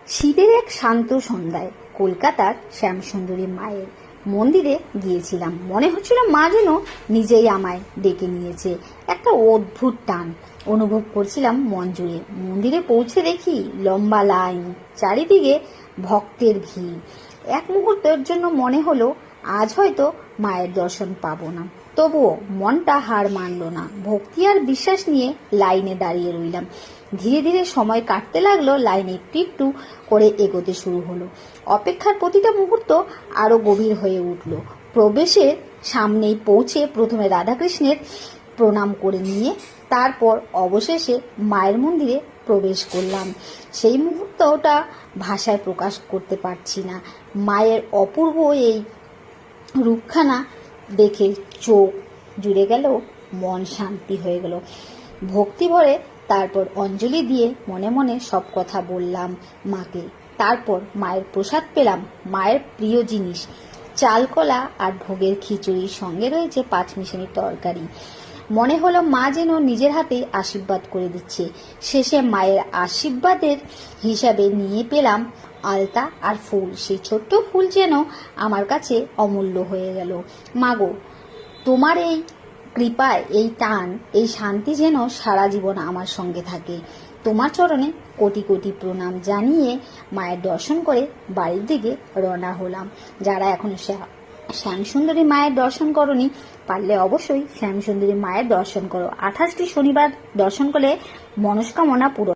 শীতের এক শান্ত সন্ধ্যায় কলকাতার শ্যামসুন্দরী মায়ের মন্দিরে গিয়েছিলাম। মনে হচ্ছিল মা যেন নিজেই আমায় ডেকে নিয়েছে। একটা অদ্ভুত টান অনুভব করছিলাম মন জুড়ে। মন্দিরে পৌঁছে দেখি লম্বা লাইন, চারিদিকে ভক্তের ভিড়। এক মুহূর্তের জন্য মনে হলো আজ হয়তো মায়ের দর্শন পাবো না, তবুও মনটা হার মানল না। ভক্তি আর বিশ্বাস নিয়ে লাইনে দাঁড়িয়ে রইলাম। ধীরে ধীরে সময় কাটতে লাগলো, লাইনে একটু একটু করে এগোতে শুরু হলো। অপেক্ষার প্রতিটা মুহূর্ত আরো গভীর হয়ে উঠল। প্রবেশের সামনেই পৌঁছে প্রথমে রাধাকৃষ্ণের প্রণাম করে নিয়ে তারপর অবশেষে মায়ের মন্দিরে প্রবেশ করলাম। সেই মুহূর্তটা ভাষায় প্রকাশ করতে পারছি না। মায়ের অপূর্ব এই রূপখানা দেখে চোখ জুড়ে গেল, মন শান্তি হয়ে গেল। ভক্তি ভরে তারপর অঞ্জলি দিয়ে মনে মনে সব কথা বললাম মাকে। তারপর মায়ের প্রসাদ পেলাম, মায়ের প্রিয় জিনিস চালকলা আর ভোগের খিচুড়ির সঙ্গে রয়েছে পাঁচমিশালি তরকারি। মনে হলো মা যেন নিজের হাতে আশীর্বাদ করে দিচ্ছে। শেষে মায়ের আশীর্বাদের হিসাবে নিয়ে পেলাম আলতা আর ফুল। সেই ছোট্ট ফুল যেন আমার কাছে অমূল্য হয়ে গেল। মাগো, তোমার এই কৃপায়, এই টান, এই শান্তি যেন সারা জীবন আমার সঙ্গে থাকে। তোমার চরণে কোটি কোটি প্রণাম জানিয়ে মায়ের দর্শন করে বাড়ির দিকে রওনা হলাম। যারা এখনো শ্যামসুন্দরী মায়ের দর্শন করনি, পারলে অবশ্যই শ্যামসুন্দরী মায়ের দর্শন করো। 28টি শনিবার দর্শন করলে মনস্কামনা পূরণ।